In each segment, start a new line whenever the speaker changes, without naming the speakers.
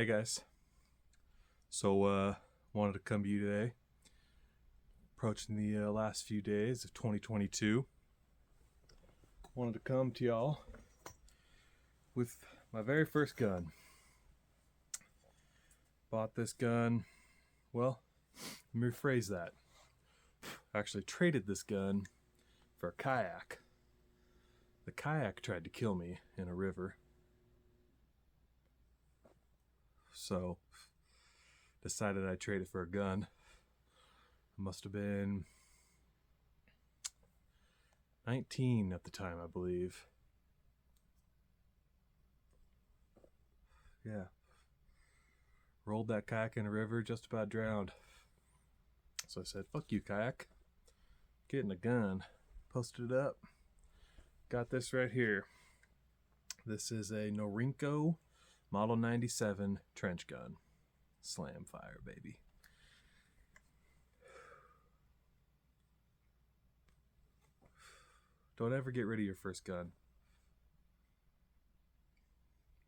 Hey guys, wanted to come to you today, approaching the last few days of 2022. Wanted to come to y'all with my very first gun. Bought this gun, well, let me rephrase that. Actually traded this gun for a kayak. The kayak tried to kill me in a river. So, decided I'd trade it for a gun. I must have been 19 at the time, I believe. Yeah. Rolled that kayak in a river, just about drowned. So I said, fuck you, kayak. Getting a gun. Posted it up. Got this right here. This is a Norinco Model 97 trench gun. Slam fire, baby. Don't ever get rid of your first gun.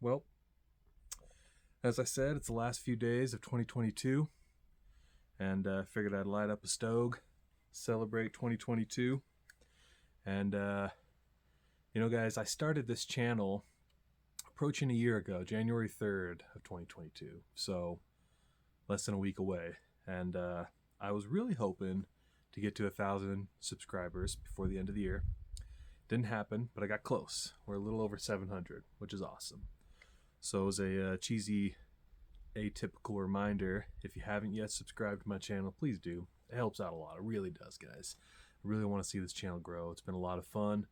Well, as I said, it's the last few days of 2022, and I figured I'd light up a Stog, celebrate 2022, and guys, I started this channel approaching a year ago, January 3rd of 2022, so less than a week away, and I was really hoping to get to 1,000 subscribers before the end of the year. Didn't happen, but I got close. We're a little over 700, which is awesome. So as a cheesy, atypical reminder, if you haven't yet subscribed to my channel, please do. It helps out a lot. It really does, guys. I really want to see this channel grow. It's been a lot of fun.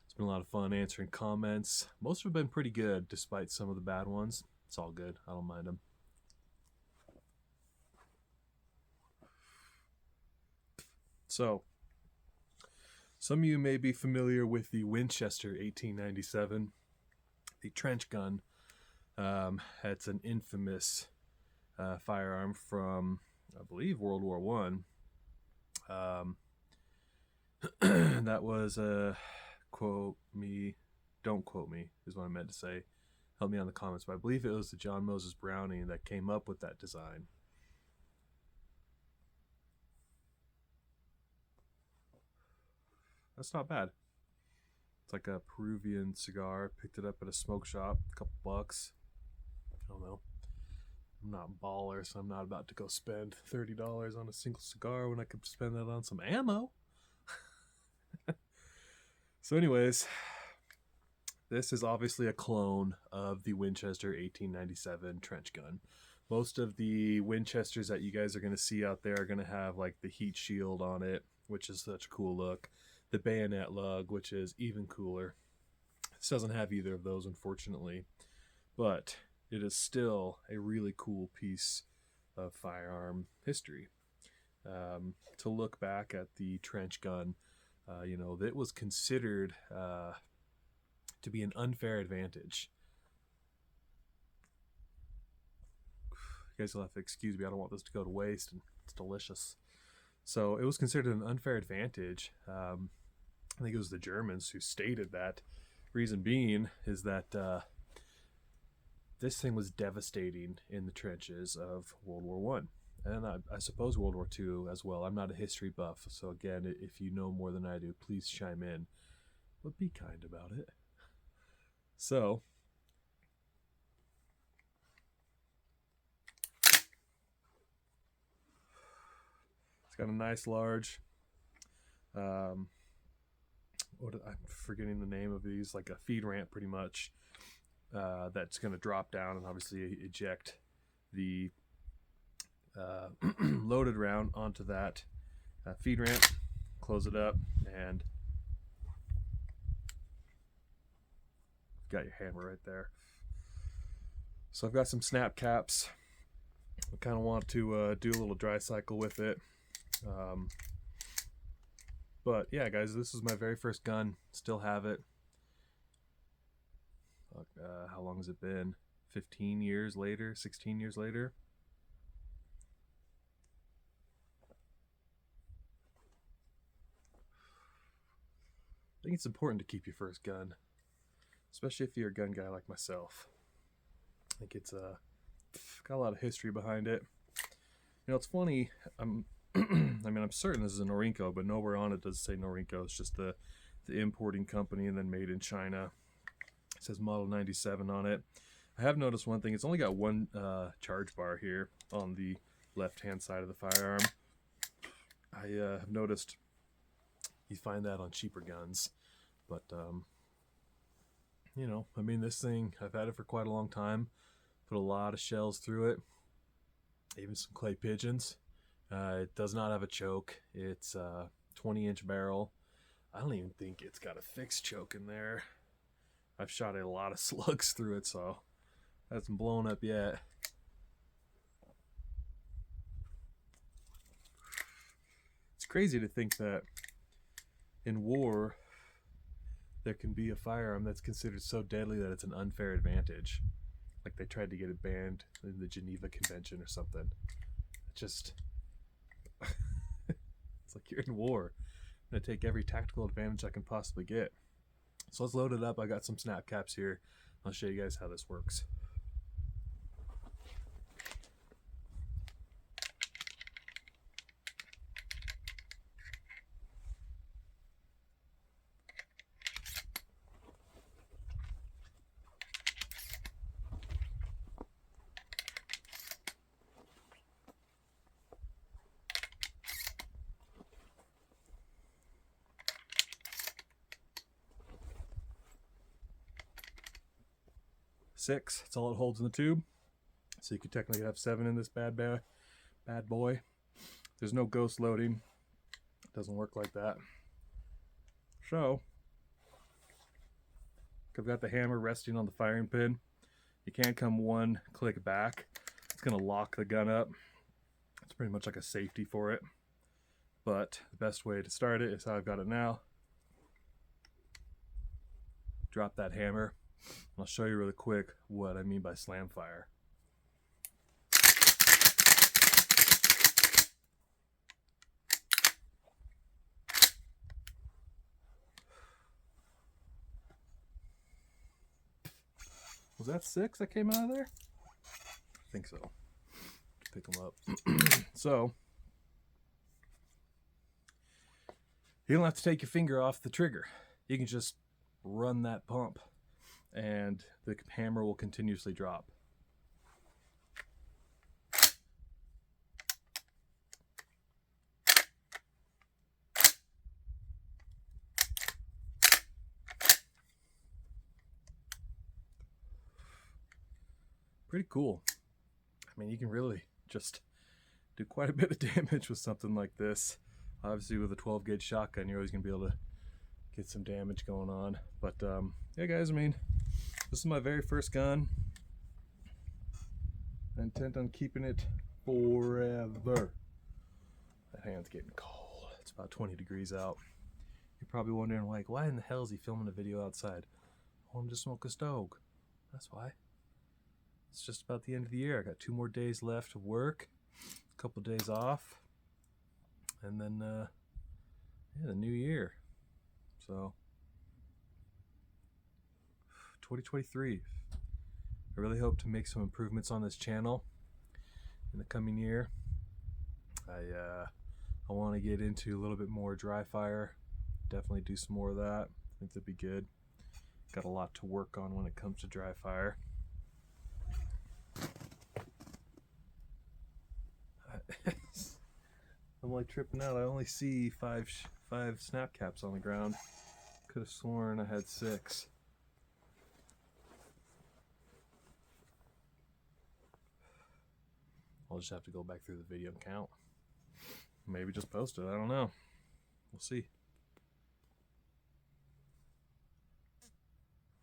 It's been a lot of fun answering comments. Most have been pretty good, despite some of the bad ones. It's all good. I don't mind them. So, some of you may be familiar with the Winchester 1897, the trench gun. It's an infamous firearm from, I believe, World War One. That was quote me, don't quote me, is what I meant to say. Help me on the comments, but I believe it was the John Moses Browning that came up with that design. That's not bad. It's like a Peruvian cigar. Picked it up at a smoke shop, a couple bucks. I don't know. I'm not a baller, so I'm not about to go spend $30 on a single cigar when I could spend that on some ammo. So anyways, this is obviously a clone of the Winchester 1897 trench gun. Most of the Winchesters that you guys are going to see out there are going to have like the heat shield on it, which is such a cool look. The bayonet lug, which is even cooler. This doesn't have either of those, unfortunately, but it is still a really cool piece of firearm history. To look back at the trench gun, it was considered to be an unfair advantage. You guys will have to excuse me, I don't want this to go to waste, and it's delicious. So it was considered an unfair advantage. I think it was the Germans who stated that. Reason being is that this thing was devastating in the trenches of World War One, and I suppose World War II as well. I'm not a history buff, so again, if you know more than I do, please chime in. But be kind about it. So, it's got a nice large, I'm forgetting the name of these, like a feed ramp pretty much, that's going to drop down and obviously eject the loaded round onto that feed ramp, close it up, and got your hammer right there. So I've got some snap caps. I kind of want to do a little dry cycle with it. But yeah, guys, this is my very first gun. Still have it. How long has it been? 15 years later? 16 years later? I think it's important to keep your first gun, especially if you're a gun guy like myself. I think it's got a lot of history behind it. You know, it's funny. I mean, I'm certain this is a Norinco, but nowhere on it does it say Norinco. It's just the importing company and then made in China. It says Model 97 on it. I have noticed one thing. It's only got one charge bar here on the left-hand side of the firearm. I have noticed you find that on cheaper guns. But, you know, I mean, this thing, I've had it for quite a long time. Put a lot of shells through it. Even some clay pigeons. It does not have a choke. It's a 20-inch barrel. I don't even think it's got a fixed choke in there. I've shot a lot of slugs through it, so it hasn't blown up yet. It's crazy to think that in war there can be a firearm that's considered so deadly that it's an unfair advantage. Like they tried to get it banned in the Geneva Convention or something. It just it's like you're in war. I'm gonna take every tactical advantage I can possibly get. So let's load it up. I got some snap caps here. I'll show you guys how this works. Six, that's all it holds in the tube. So you could technically have 7 in this bad boy. There's no ghost loading. It doesn't work like that. So I've got the hammer resting on the firing pin. You can't come one click back. It's gonna lock the gun up. It's pretty much like a safety for it. But the best way to start it is how I've got it now. Drop that hammer. I'll show you really quick what I mean by slam fire. Was that 6 that came out of there? I think so. Pick them up. So, you don't have to take your finger off the trigger. You can just run that pump and the hammer will continuously drop. Pretty cool. I mean, you can really just do quite a bit of damage with something like this. Obviously with a 12 gauge shotgun, you're always going to be able to get some damage going on. But yeah guys, I mean, this is my very first gun. I'm intent on keeping it forever. That hand's getting cold. It's about 20 degrees out. You're probably wondering, like, why in the hell is he filming a video outside? I want him to smoke a stove. That's why. It's just about the end of the year. I got 2 more days left of work, a couple days off, and then yeah, the new year. So 2023. I really hope to make some improvements on this channel in the coming year. I want to get into a little bit more dry fire. Definitely do some more of that. I think that'd be good. Got a lot to work on when it comes to dry fire. I'm like tripping out. I only see five snap caps on the ground. Could have sworn I had 6. I'll just have to go back through the video and count. Maybe just post it. I don't know. We'll see.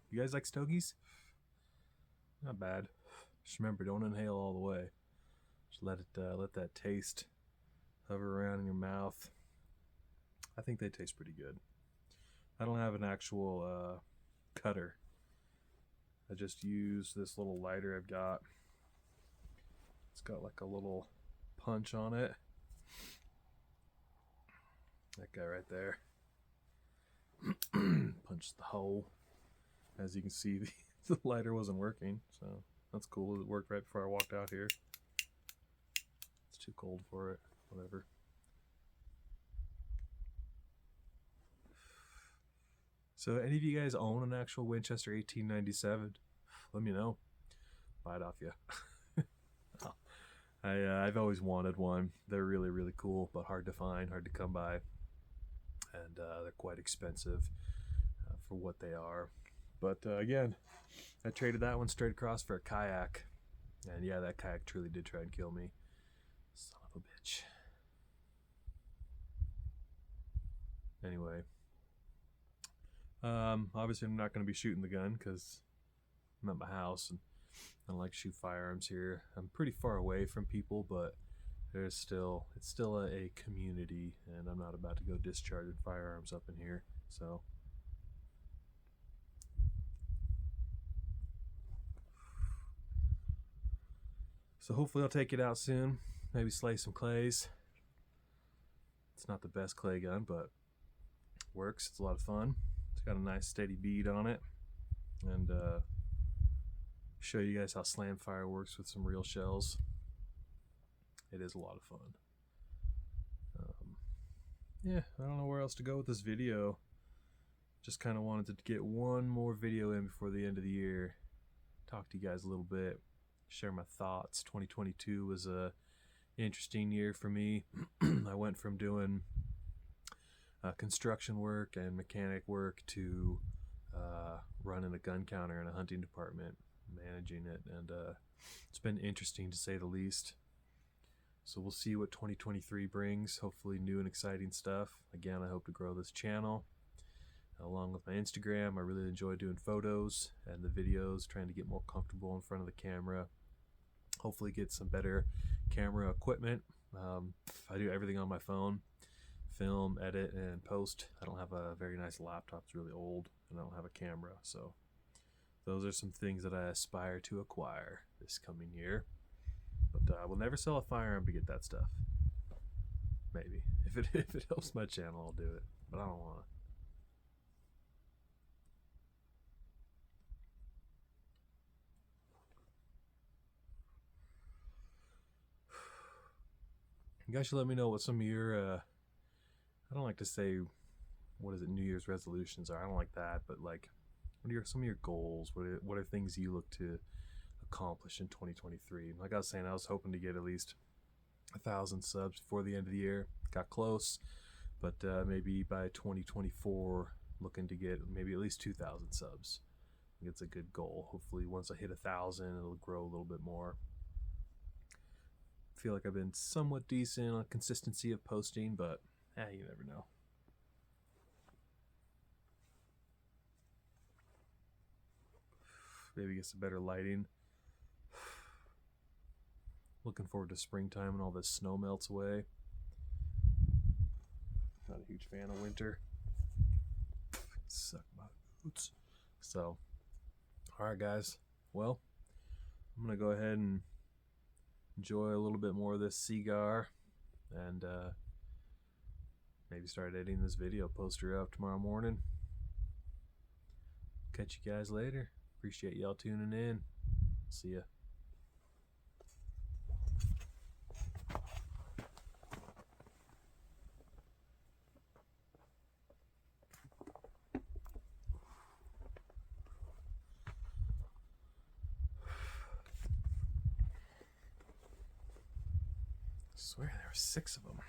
You guys like Stogies? Not bad. Just remember, don't inhale all the way. Just let that taste hover around in your mouth. I think they taste pretty good. I don't have an actual cutter. I just use this little lighter I've got. It's got like a little punch on it. That guy right there. Punched the hole. As you can see, the lighter wasn't working, so That's cool. It worked right before I walked out here. It's too cold for it. Whatever. So any of you guys own an actual Winchester 1897? Let me know. Buy it off you. I've always wanted one. They're really, really cool, but hard to find, hard to come by. And they're quite expensive for what they are. But again, I traded that one straight across for a kayak. And yeah, that kayak truly did try and kill me. Son of a bitch. Anyway. Obviously I'm not going to be shooting the gun because I'm at my house and I don't like to shoot firearms here. I'm pretty far away from people, but it's still a community, and I'm not about to go discharging firearms up in here. So hopefully I'll take it out soon. Maybe slay some clays. It's not the best clay gun, but it works. It's a lot of fun. It's got a nice steady bead on it, and show you guys how slam fire works with some real shells. It is a lot of fun. Yeah, I don't know where else to go with this video. Just kind of wanted to get one more video in before the end of the year. Talk to you guys a little bit. Share my thoughts. 2022 was a interesting year for me. I went from doing construction work and mechanic work to running a gun counter in a hunting department, managing it, and it's been interesting to say the least. So we'll see what 2023 brings. Hopefully new and exciting stuff. Again, I hope to grow this channel along with my Instagram. I really enjoy doing photos and the videos, trying to get more comfortable in front of the camera. Hopefully get some better camera equipment. I do everything on my phone. Film, edit, and post. I don't have a very nice laptop. It's really old, and I don't have a camera. So those are some things that I aspire to acquire this coming year. But I will never sell a firearm to get that stuff. Maybe. If it helps my channel, I'll do it. But I don't want to. You guys should let me know what some of your, I don't like to say, what is it, New Year's resolutions are. I don't like that. But like, what are some of your goals? What are things you look to accomplish in 2023? Like I was saying, I was hoping to get at least 1,000 subs before the end of the year. Got close, but maybe by 2024 looking to get maybe at least 2,000 subs. I think it's a good goal. Hopefully once I hit 1,000 it'll grow a little bit more. I feel like I've been somewhat decent on consistency of posting, but you never know. Maybe get some better lighting. Looking forward to springtime and all this snow melts away. Not a huge fan of winter. Suck my boots. So, alright guys. Well, I'm going to go ahead and enjoy a little bit more of this cigar. And maybe start editing this video. Post her up tomorrow morning. Catch you guys later. Appreciate y'all tuning in. See ya. I swear there were 6 of them.